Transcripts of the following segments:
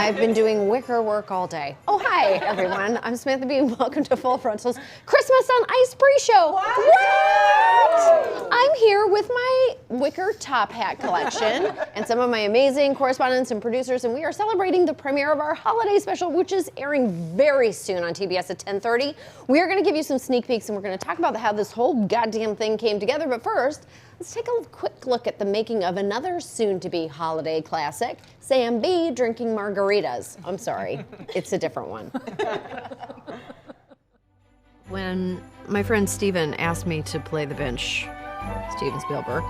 I've been doing wicker work all day. Oh, hi, everyone. I'm Samantha B, and welcome to Full Frontal's Christmas on Ice pre-show. What? I'm here with my wicker top hat collection and some of my amazing correspondents and producers, and we are celebrating the premiere of our holiday special, which is airing very soon on TBS at 10:30. We are going to give you some sneak peeks, and we're going to talk about how this whole goddamn thing came together. But first, let's take a quick look at the making of another soon-to-be holiday classic, Sam B drinking margaritas. I'm sorry, it's a different one. When my friend Steven asked me to play the bench, Steven Spielberg,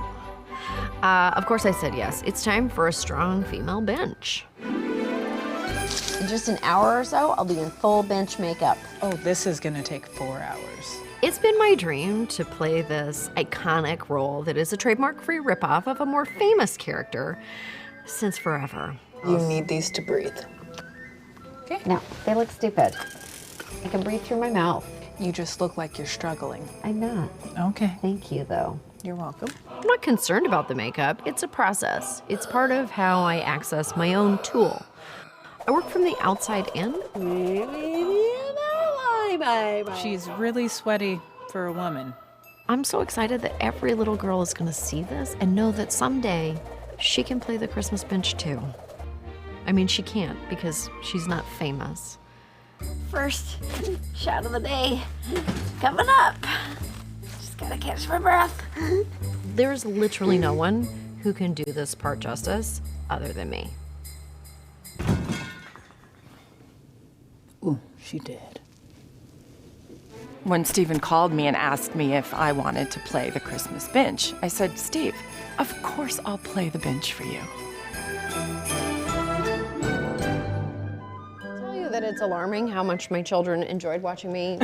of course I said yes. It's time for a strong female bench. In just an hour or so, I'll be in full bench makeup. Oh, this is gonna take 4 hours. It's been my dream to play this iconic role that is a trademark-free ripoff of a more famous character since forever. You need these to breathe. Okay. No, they look stupid. I can breathe through my mouth. You just look like you're struggling. I'm not. Okay. Thank you, though. You're welcome. I'm not concerned about the makeup. It's a process. It's part of how I access my own tool. I work from the outside in. She's really sweaty for a woman. I'm so excited that every little girl is going to see this and know that someday she can play the Christmas bench too. I mean, she can't because she's not famous. First shot of the day coming up. Just gotta catch my breath. There's literally no one who can do this part justice other than me. Ooh, she did. When Stephen called me and asked me if I wanted to play the Christmas bench, I said, Steve, of course I'll play the bench for you. I'll tell you that it's alarming how much my children enjoyed watching me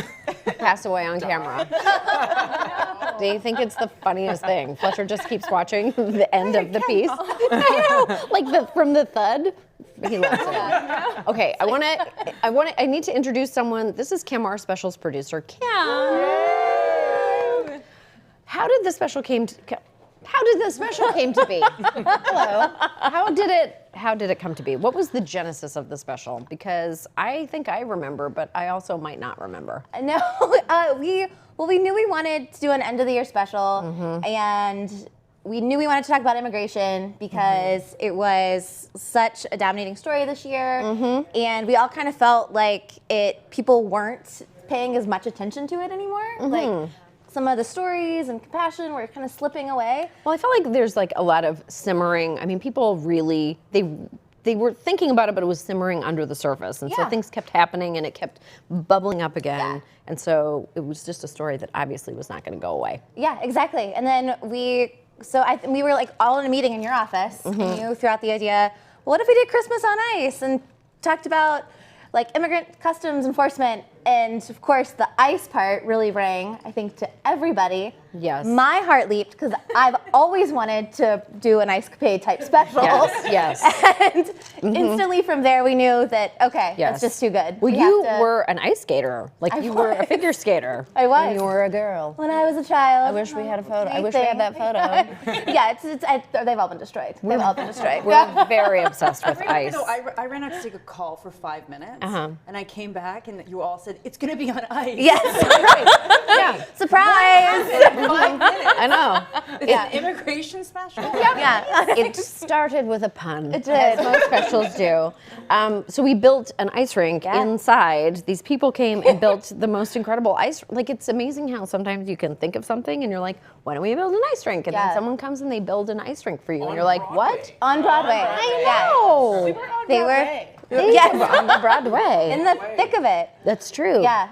pass away on camera. They think it's the funniest thing. Fletcher just keeps watching the end of the piece. I know, like from the thud. He loves it. Okay, I need to introduce someone. This is Kim, our specials producer. Kim. How did the special came to be? Hello. How did it come to be? What was the genesis of the special? Because I think I remember, but I also might not remember. No, we knew we wanted to do an end of the year special, and we knew we wanted to talk about immigration because it was such a dominating story this year, and we all kind of felt like people weren't paying as much attention to it anymore. Like some of the stories and compassion were kind of slipping away. Well, I felt like there's like a lot of simmering. I mean, people really, they were thinking about it, but it was simmering under the surface. And so things kept happening and it kept bubbling up again. Yeah. And so it was just a story that obviously was not going to go away. Yeah, exactly. And then we were like all in a meeting in your office, and you threw out the idea, well, what if we did Christmas on Ice and talked about like immigrant customs enforcement? And of course, the ice part really rang, I think, to everybody. Yes. My heart leaped because I've always wanted to do an Ice Capade type special. Yes. And instantly from there, we knew that, okay, that's just too good. Well, you were an ice skater. Like you were a figure skater. I was. When you were a girl. When I was a child. I wish we had a photo. I wish we had that photo. Yeah, they've all been destroyed. They've all been destroyed. We're very obsessed with ice. No, I ran out to take a call for 5 minutes, and I came back, and you all said, it's going to be on ice. Yes, right. Yeah. Surprise! 5 minutes. I know. It's an immigration special. Yeah. It started with a pun. It did. As most specials do. So we built an ice rink inside. These people came and built the most incredible ice. Like, it's amazing how sometimes you can think of something and you're like, why don't we build an ice rink? And then someone comes and they build an ice rink for you. And you're like, what? On Broadway. I know. We were on They Broadway. Yes. On the Broadway. In the thick of it. That's true. Yeah.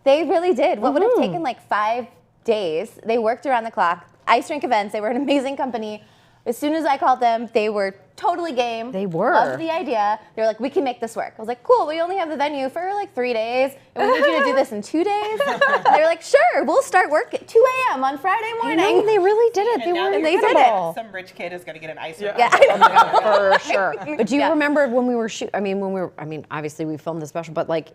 They really did. What would have taken like 5 days, they worked around the clock. Ice rink events, they were an amazing company. As soon as I called them, they were totally game. They were. Loved the idea. They were like, we can make this work. I was like, cool, we only have the venue for like 3 days, and we need you to do this in 2 days. And they were like, sure, we'll start work at 2 a.m. on Friday morning. No, they really did it. And they did it. Some rich kid is going to get an ice rink. Yeah. Oh my God, for sure. But do you remember when we were obviously we filmed the special, but like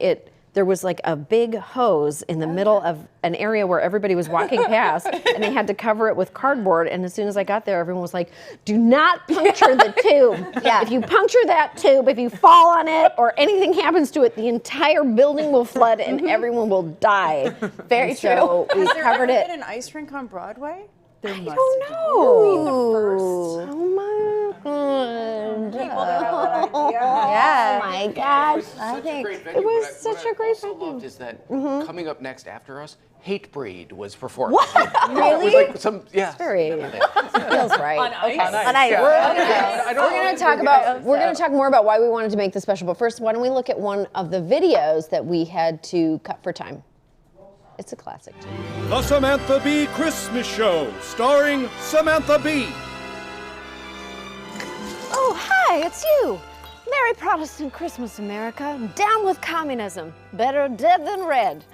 there was like a big hose in the middle of an area where everybody was walking past, and they had to cover it with cardboard. And as soon as I got there, everyone was like, do not puncture the tube. Yeah. If you puncture that tube, if you fall on it or anything happens to it, the entire building will flood and everyone will die. Very And so we Has there covered ever it. been an ice rink on Broadway? There I must don't have been. know. Oh my god. Yeah. Oh my gosh. I think it was such a great venue. What I also loved is that coming up next after us, Hatebreed was performing. What? It was like some, yeah. Very feels right. on ice. Yeah. We're gonna talk more about why we wanted to make this special, but first, why don't we look at one of the videos that we had to cut for time? It's a classic too. The Samantha Bee Christmas Show, starring Samantha Bee. Oh, hi, it's you. Merry Protestant Christmas, America. Down with communism. Better dead than red.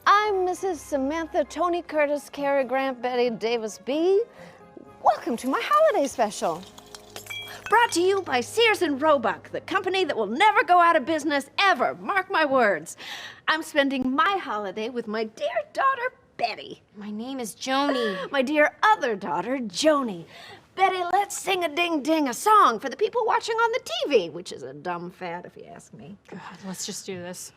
I'm Mrs. Samantha Tony Curtis Cary Grant Betty Davis B. Welcome to my holiday special. Brought to you by Sears and Roebuck, the company that will never go out of business ever. Mark my words. I'm spending my holiday with my dear daughter, Betty. My name is Joni. My dear other daughter, Joni. Betty, let's sing a ding ding, a song for the people watching on the TV, which is a dumb fad if you ask me. God, let's just do this.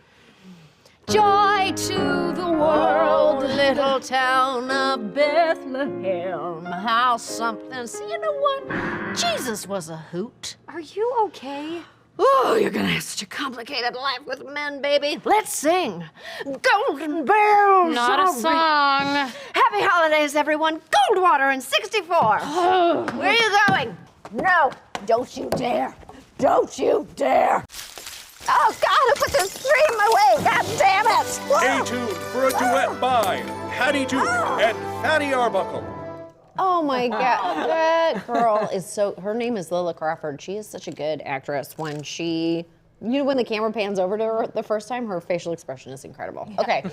Joy to the world, little town of Bethlehem. How something, see, you know what? Jesus was a hoot. Are you okay? Oh, you're gonna have such a complicated life with men, baby. Let's sing. Golden bells. Not a are song. Happy holidays, everyone. Goldwater in 64. Where are you going? No, don't you dare. Don't you dare. Oh, God, who put this tree in my way? God damn it. Stay tuned for a duet by Hattie Duke and Fatty Arbuckle. Oh my God, that girl is so, her name is Lila Crawford. She is such a good actress. When she, when the camera pans over to her the first time, her facial expression is incredible. Yeah.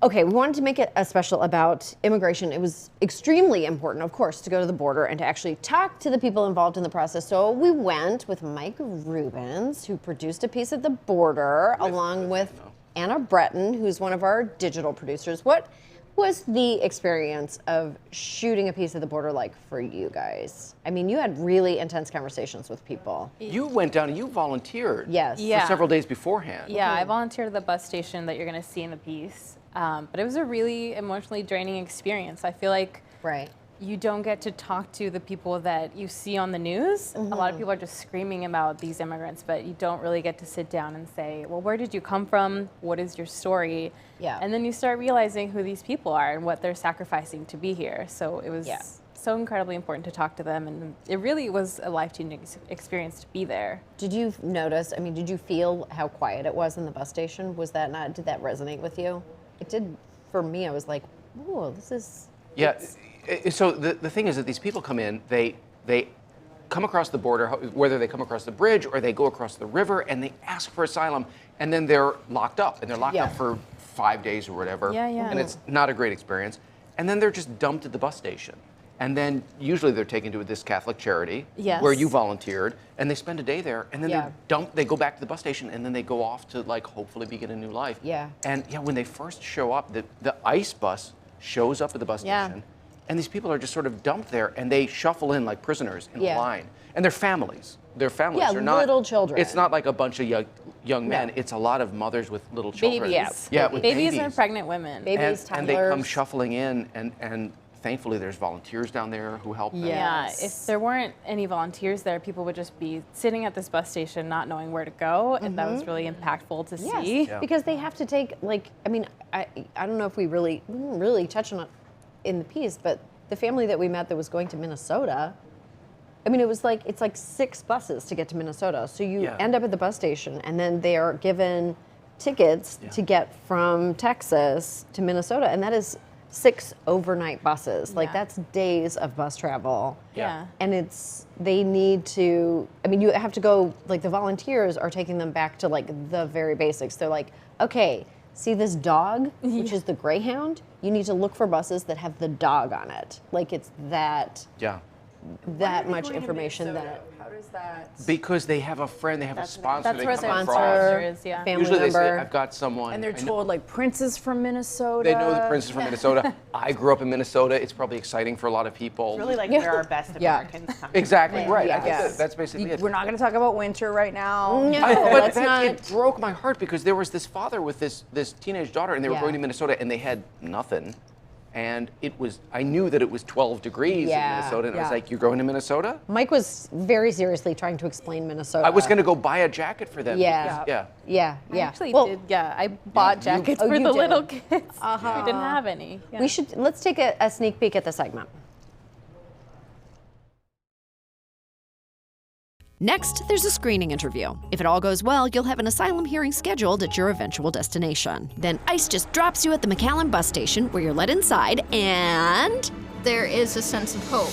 Okay, we wanted to make it a special about immigration. It was extremely important, of course, to go to the border and to actually talk to the people involved in the process. So we went with Mike Rubens, who produced a piece at the border, along with Anna Breton, who's one of our digital producers. What was the experience of shooting a piece of the border like for you guys? I mean, you had really intense conversations with people. You went down and you volunteered. Yes. Yeah. For several days beforehand. Yeah, I volunteered at the bus station that you're going to see in the piece. But it was a really emotionally draining experience. I feel like Right. you don't get to talk to the people that you see on the news. A lot of people are just screaming about these immigrants, but you don't really get to sit down and say, well, where did you come from? What is your story? Yeah. And then you start realizing who these people are and what they're sacrificing to be here. So it was so incredibly important to talk to them, and it really was a life-changing experience to be there. Did you notice, I mean, did you feel how quiet it was in the bus station? Was that not, did that resonate with you? It did for me. I was like, oh, this is... Yeah. So the thing is that these people come in, they come across the border, whether they come across the bridge or they go across the river, and they ask for asylum, and then they're locked up, and they're locked up for 5 days or whatever. Yeah, yeah. And it's not a great experience. And then they're just dumped at the bus station. And then usually they're taken to this Catholic charity where you volunteered, and they spend a day there, and then they're dumped. They go back to the bus station, and then they go off to like hopefully begin a new life. Yeah. And when they first show up, the ICE bus shows up at the bus station, and these people are just sort of dumped there, and they shuffle in like prisoners in a line, and they're families. Their families are not little children. It's not like a bunch of young men. It's a lot of mothers with little children. Babies. Yeah, with Babies and pregnant women. Babies, and they come toddlers. shuffling in, and thankfully there's volunteers down there who help them. Yeah, if there weren't any volunteers there, people would just be sitting at this bus station not knowing where to go, and that was really impactful to see. Yes, because they have to take, like, I mean, I don't know if we didn't really touch on it in the piece, but the family that we met that was going to Minnesota, I mean, it's like 6 buses to get to Minnesota. So you end up at the bus station, and then they are given tickets to get from Texas to Minnesota, and that is 6 overnight buses. Like, that's days of bus travel. Yeah. And they need to, I mean, you have to go, like, the volunteers are taking them back to, like, the very basics. They're like, okay, see this dog, which is the Greyhound? You need to look for buses that have the dog on it. Like, it's that that much information that How does that? Because they have a friend, they have a sponsor. That's they where come their across. sponsor is, yeah. family Usually they say, member. I've got someone. And they're I know- told like Prince is from Minnesota. They know the Prince is from Minnesota. I grew up in Minnesota. It's probably exciting for a lot of people. Really like where our best Americans come. Exactly, right. I think Yes. that's basically it. We're not going to talk about winter right now. No, But let's that, not. it broke my heart because there was this father with this teenage daughter, and they were Yeah. going to Minnesota, and they had nothing. And I knew that it was 12 degrees Yeah, in Minnesota, and I was yeah. like, "You're going to Minnesota?" Mike was very seriously trying to explain Minnesota. I was going to go buy a jacket for them. Yeah. because- Yeah. I actually Well, did, yeah. I bought jackets Oh, for you the did? little kids. We didn't have any. Yeah. Let's take a sneak peek at the segment. Next, there's a screening interview. If it all goes well, you'll have an asylum hearing scheduled at your eventual destination. Then ICE just drops you at the McAllen bus station where you're let inside and... There is a sense of hope.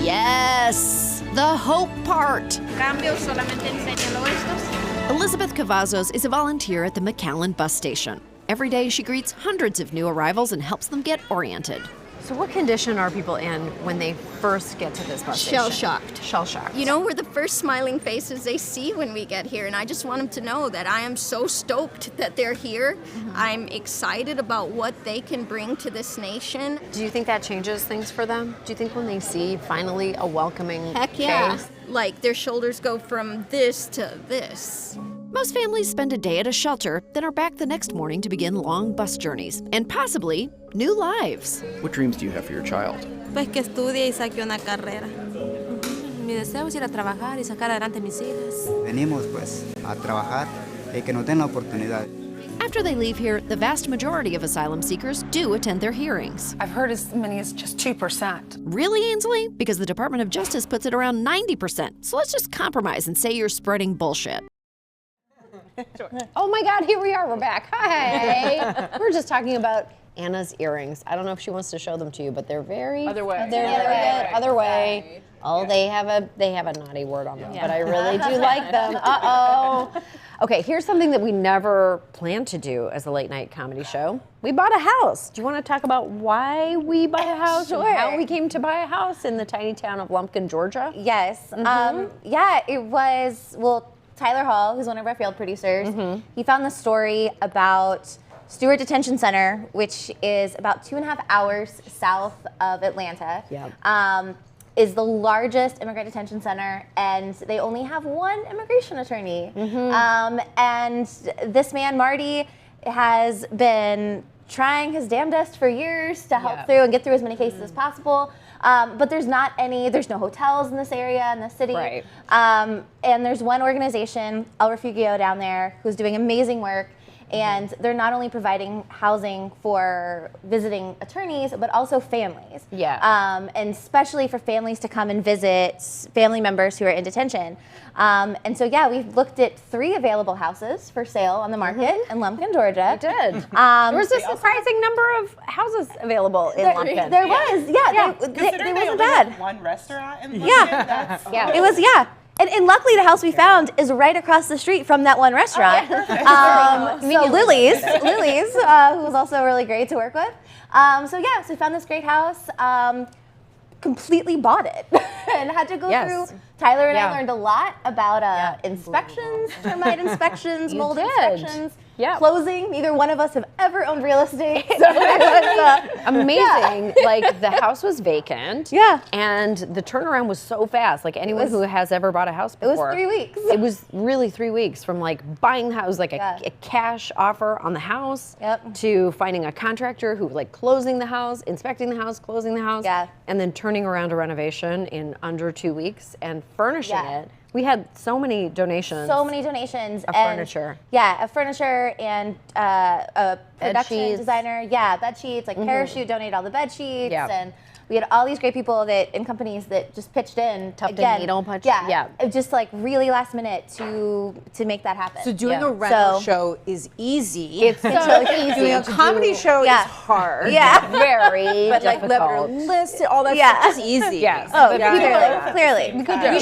Yes, the hope part. Cambio solamente enséñalo estos. Elizabeth Cavazos is a volunteer at the McAllen bus station. Every day, she greets hundreds of new arrivals and helps them get oriented. So what condition are people in when they first get to this bus station? Shell-shocked. Shell-shocked. You know, we're the first smiling faces they see when we get here, and I just want them to know that I am so stoked that they're here. I'm excited about what they can bring to this nation. Do you think that changes things for them? Do you think when they see finally a welcoming Heck yeah. face? Like, their shoulders go from this to this. Most families spend a day at a shelter, then are back the next morning to begin long bus journeys and possibly new lives. What dreams do you have for your child? Pues que estudie y saque una carrera. Mi deseo es ir a trabajar y sacar adelante mis hijas. Venimos pues a trabajar y que nos den la oportunidad. After they leave here, the vast majority of asylum seekers do attend their hearings. I've heard as many as just 2%. Really, Ainsley? Because the Department of Justice puts it around 90%. So let's just compromise and say you're spreading bullshit. Oh my God, here we are, we're back. Hi. We're just talking about Anna's earrings. I don't know if she wants to show them to you, but they're very... Other way. They're other way. Oh, they have a naughty word on them, but I really do like them. Uh-oh. Okay, here's something that we never planned to do as a late night comedy show. We bought a house. Do you want to talk about why we bought a house and how we came to buy a house in the tiny town of Lumpkin, Georgia? Yes. Yeah, it was, well, Tyler Hall, who's one of our field producers, he found the story about Stewart Detention Center, which is about 2.5 hours south of Atlanta. Yep. Is the largest immigrant detention center, and they only have one immigration attorney. And this man, Marty, has been trying his damnedest for years to help through and get through as many cases as possible. But there's no hotels in this area, in the city. Right. And there's one organization, El Refugio down there, who's doing amazing work. And they're not only providing housing for visiting attorneys, but also families. Yeah. And especially for families to come and visit family members who are in detention. And so, yeah, we've looked at 3 available houses for sale on the market in Lumpkin, Georgia. We did. There was a surprising number of houses available in Lumpkin. There was, yeah. They wasn't bad. One restaurant in Lumpkin? Yeah. It was, yeah. And luckily, the house we found is right across the street from that one restaurant. So Lily's, who was also really great to work with. So we found this great house, completely bought it, and had to go through. Tyler and I learned a lot about inspections, termite inspections, mold inspections. Closing. Neither one of us have ever owned real estate. So it was amazing. Like, the house was vacant. Yeah. And the turnaround was so fast. Like, anyone who has ever bought a house before. It was 3 weeks. It was really 3 weeks from like buying the house, like a cash offer on the house, to finding a contractor who like closing the house, inspecting the house, closing the house, and then turning around a renovation in under 2 weeks and furnishing it. We had so many donations. So many donations. Of furniture. Yeah, of furniture and a production designer. Yeah, bed sheets, like Parachute donated all the bed sheets. And we had all these great people and companies that just pitched in. Tufton Needle Punch. Just like really last minute to make that happen. So doing a rental show is easy. It's so easy. Doing a comedy show is hard. Very but like difficult. list, all that stuff is easy. Yes. Oh, clearly. We could do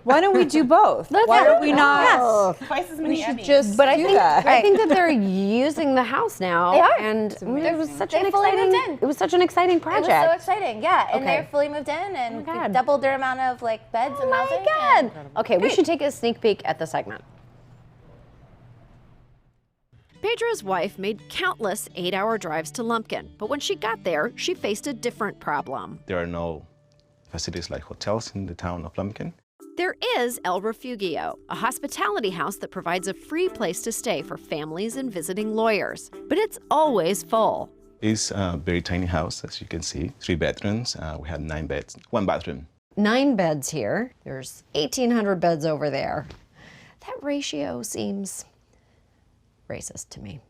Why don't we do both? Why don't we not? Twice as many Emmys. Just But I think that they're using the house now. They are. And it was such They an fully moved exciting. in. It was such an exciting project. project. It was so exciting, yeah. And Okay. they're fully moved in and Oh my God. doubled their amount of like beds and housing. Oh my God. Okay, we should take a sneak peek at the segment. Pedro's wife made countless 8-hour drives to Lumpkin, but when she got there, she faced a different problem. There are no facilities like hotels in the town of Lumpkin. There is El Refugio, a hospitality house that provides a free place to stay for families and visiting lawyers, but it's always full. It's a very tiny house, as you can see. 3 bedrooms. We have 9 beds, 1 bathroom. 9 beds here. There's 1,800 beds over there. That ratio seems racist to me.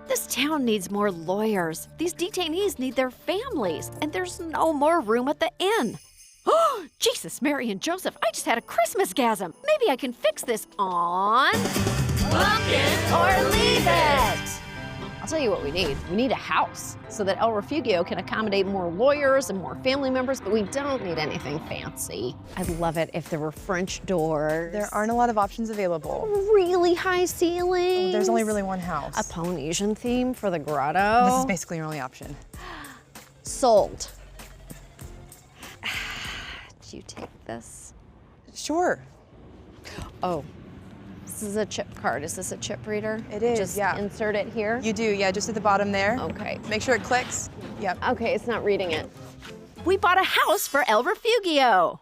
This town needs more lawyers. These detainees need their families, and there's no more room at the inn. Oh, Jesus, Mary and Joseph, I just had a Christmas-gasm. Maybe I can fix this on Lumpkin or Leave It. I'll tell you what we need. We need a house so that El Refugio can accommodate more lawyers and more family members, but we don't need anything fancy. I'd love it if there were French doors. There aren't a lot of options available. Really high ceilings. There's only really one house. A Polynesian theme for the grotto. This is basically your only option. Sold. Do you take this? Sure. Oh. This is a chip card. Is this a chip reader? It is, just yeah. Insert it here? You do, yeah, just at the bottom there. Okay. Make sure it clicks. Yep. Okay, it's not reading it. We bought a house for El Refugio.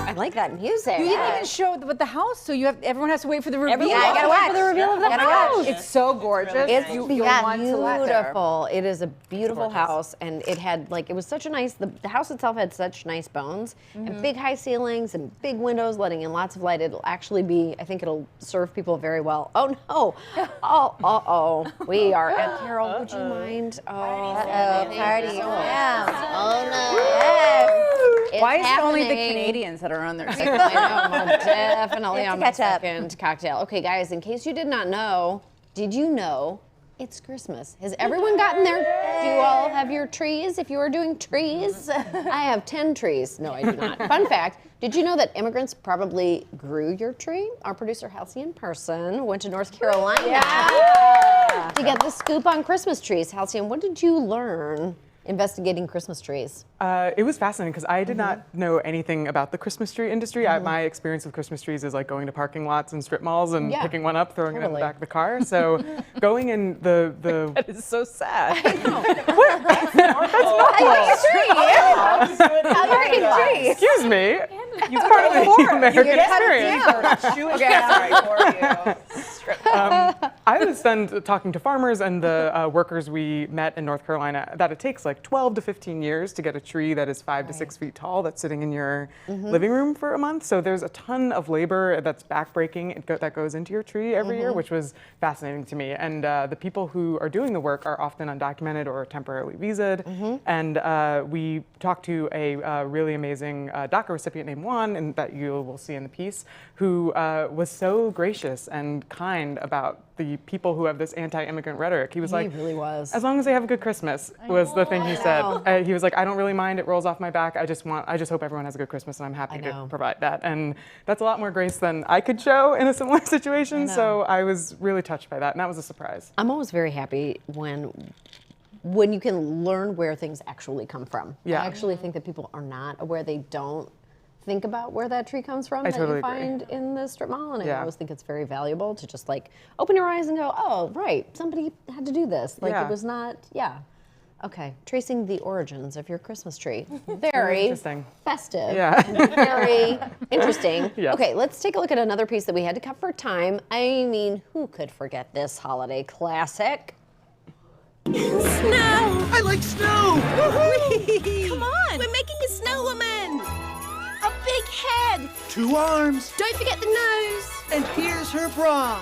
I like that music. You didn't even show the house, so everyone has to wait for the reveal. Everyone has to wait for the reveal of the house. It's so gorgeous. It's You'll want to live there. beautiful. It is a beautiful house, and it had it was such a nice. The house itself had such nice bones and big high ceilings and big windows, letting in lots of light. It'll actually be. I think it'll serve people very well. Oh no! Oh. We are at Carol. Would you mind? Party. Yeah. Oh no! Yes. It's Why is it only the happening. Canadians that are on their I know, well, definitely on my catch up. second cocktail. Okay, guys, in case you did not know, did you know it's Christmas? Has everyone gotten their, do you all have your trees if you are doing trees? I have 10 trees. No, I do not. Fun fact, did you know that immigrants probably grew your tree? Our producer, Halcyon Person, went to North Carolina to get the scoop on Christmas trees. Halcyon, what did you learn investigating Christmas trees? It was fascinating because I did not know anything about the Christmas tree industry. My experience with Christmas trees is like going to parking lots and strip malls and picking one up, throwing it in the back of the car. So going in the That is so sad. That's not tree. Excuse me. It's part of the American experience. I was then talking to farmers and the workers we met in North Carolina that it takes like 12 to 15 years to get a tree that is 5 to 6 feet tall that's sitting in your living room for a month. So there's a ton of labor that's backbreaking that goes into your tree every year, which was fascinating to me. And the people who are doing the work are often undocumented or temporarily visaed. And we talked to a really amazing DACA recipient named Juan, and that you will see in the piece, who was so gracious and kind about the people who have this anti-immigrant rhetoric. He was like, really was. As long as they have a good Christmas was the thing he said. He was like, I don't really mind, it rolls off my back. I just hope everyone has a good Christmas, and I'm happy to provide that. And that's a lot more grace than I could show in a similar situation. So I was really touched by that, and that was a surprise. I'm always very happy when you can learn where things actually come from. Yeah. I actually think that people are not aware, they don't think about where that tree comes from I that totally you agree. find in the strip mall, and I Yeah. always think it's very valuable to just like open your eyes and go, oh, right, somebody had to do this. Like Yeah. it was not, Okay, tracing the origins of your Christmas tree. Very interesting. festive. Yeah. And very interesting. Yes. Okay, let's take a look at another piece that we had to cut for time. I mean, who could forget this holiday classic? Snow! I like snow! Come on! We're making a snow woman! A big head! 2 arms! Don't forget the nose! And here's her bra!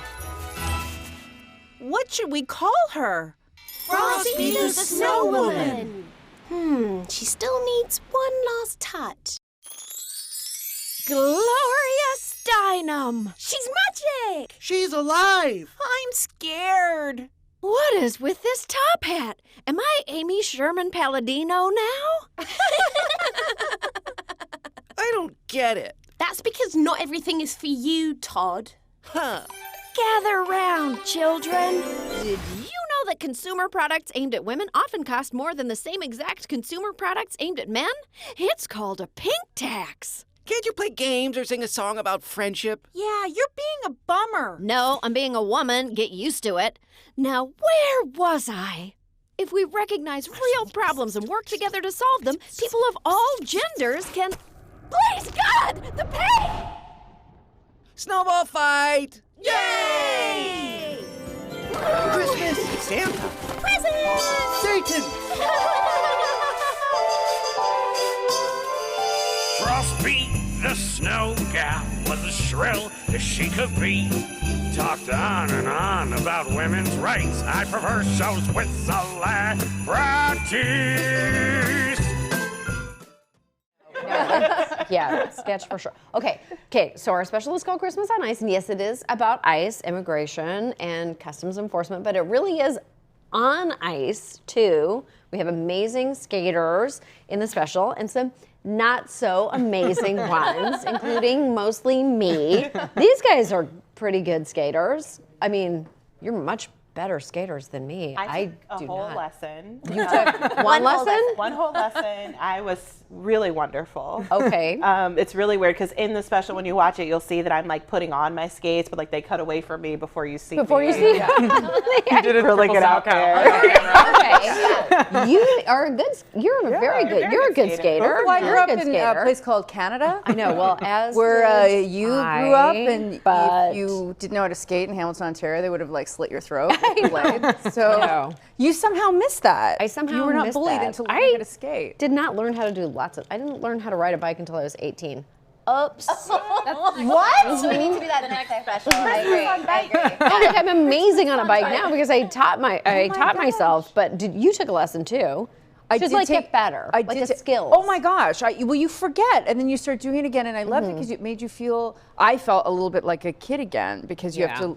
What should we call her? Frosty the Snow Woman! She still needs one last touch. Glorious Dynam! She's magic! She's alive! I'm scared. What is with this top hat? Am I Amy Sherman Palladino now? I don't get it. That's because not everything is for you, Todd. Huh. Gather round, children. Did you know that consumer products aimed at women often cost more than the same exact consumer products aimed at men? It's called a pink tax. Can't you play games or sing a song about friendship? Yeah, you're being a bummer. No, I'm being a woman. Get used to it. Now, where was I? If we recognize real problems and work together to solve them, people of all genders can... Please, God, the pay! Snowball fight! Yay! Christmas! Santa! Presents! Satan! Frostbeat, the snow gal, was as shrill as she could be. Talked on and on about women's rights. I prefer shows with celebrities. Yeah, sketch for sure. Okay, so our special is called Christmas on Ice, and yes, it is about ICE, immigration, and customs enforcement, but it really is on ice, too. We have amazing skaters in the special, and some not so amazing ones, including mostly me. These guys are pretty good skaters. I mean, you're much better skaters than me. I took a do whole not. lesson. You took one lesson? One whole lesson. I was really wonderful. Okay. It's really weird because in the special, when you watch it, you'll see that I'm like putting on my skates, but like they cut away from me before you see me. Before you see Yeah. You did it really get out there. Okay. You are a good. You're a very good. You're a good skater. Well, I grew up You're a in good a skater. place called Canada. I know. Well, as where did you I, grew up, and but if you didn't know how to skate in Hamilton, Ontario, they would have like slit your throat with a blade. So know. you somehow missed that. I somehow you were not missed bullied that. into learning how to skate. Did not learn how to do I didn't learn how to ride a bike until I was 18. Oops. What? So we need to do that in the next special. I agree. Oh, I'm amazing on a bike now because I taught myself. But you took a lesson too. I Just did like take- get better, I like did a ta- skill. Oh my gosh! Well, you forget, and then you start doing it again, and I loved it because it made you feel. I felt a little bit like a kid again because you have to,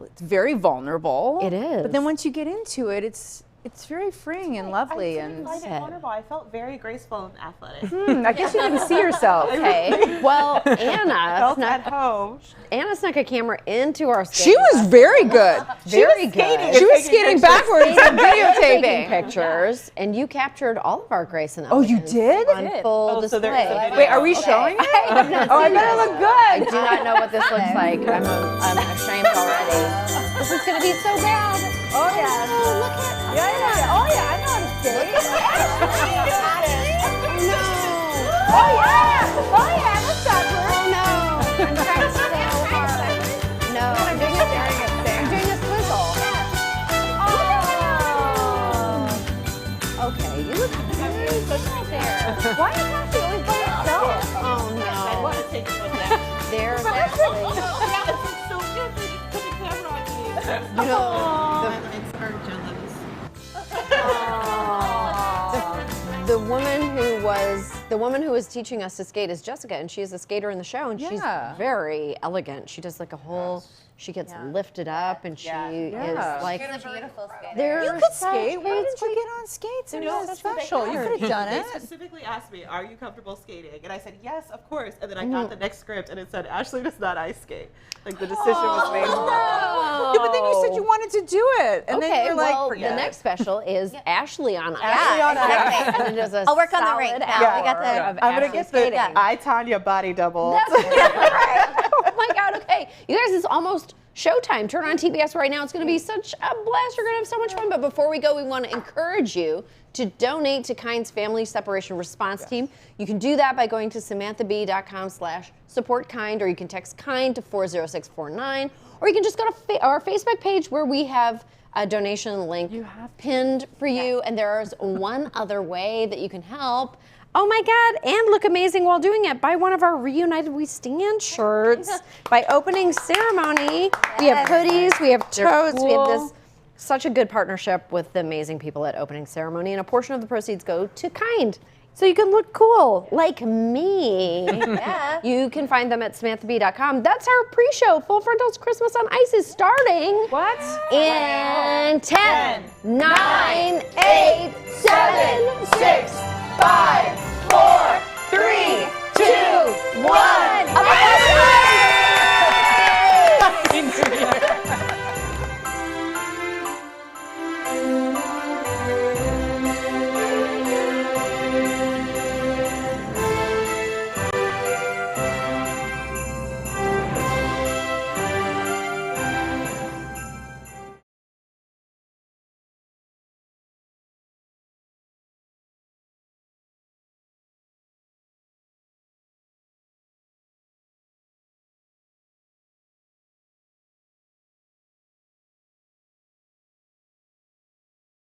it's very vulnerable. It is. But then once you get into it, it's very freeing and lovely. I didn't find it vulnerable. I felt very graceful and athletic. I guess you didn't see yourself. Okay. Well, Anna Felt at home. Anna snuck a camera into our skating She was very good. Very good. She was skating backwards and Taking videotaping. pictures, and you captured all of our grace and Oh, you elegance did? on full Oh, so there display. is a video. Wait, are we showing it? I have not Oh, I seen better this. look good. I do not know what this looks like. I'm ashamed already. This is going to be so bad. Oh yeah. Oh, look at. Yeah. Oh yeah. I know how to skate. No. Oh yeah. Oh yeah. Let's stop her. Oh no. I'm trying so hard. No, I'm doing a swizzle. Oh. Okay, you look very good right there. Why is Ashley always by herself? Oh no. I want to take a look at There's Ashley. so good. They just put the camera on me. You know, the woman who was teaching us to skate is Jessica, and she is a skater in the show, and she's very elegant. She does like a whole. She gets lifted up, and she is like. She's a beautiful skater. They're You could skate. Why didn't you get on skates? And No, it's that's what special. You could have done They it. specifically asked me, "Are you comfortable skating?" And I said, "Yes, of course." And then I got the next script, and it said, "Ashley does not ice skate." Like the decision was made. Yeah, but then you said you wanted to do it, and then Okay, you're like, well, forget the it. next special is Ashley on ice. Ashley on ice. And it is a I'll work on the solid rink. hour We got the- of I'm gonna Ashley get the skating. I, Tanya body double. Oh my God, okay. You guys, it's almost showtime. Turn on TBS right now. It's going to be such a blast. You're going to have so much fun. But before we go, we want to encourage you to donate to KIND's Family Separation Response Team. You can do that by going to samanthab.com/support KIND, or you can text KIND to 40649, or you can just go to our Facebook page where we have a donation link pinned for you. And there's one other way that you can help. Oh my God, and look amazing while doing it. Buy one of our Reunited We Stand shirts. By opening ceremony, we have hoodies, we have totes, we have this, such a good partnership with the amazing people at Opening Ceremony, and a portion of the proceeds go to KIND. So you can look cool, like me. Yeah. You can find them at samanthab.com. That's our pre-show. Full Frontal's Christmas on Ice is starting. What? In 10, 9, 8, 7, 6, 5, 4, 3, 2, 1.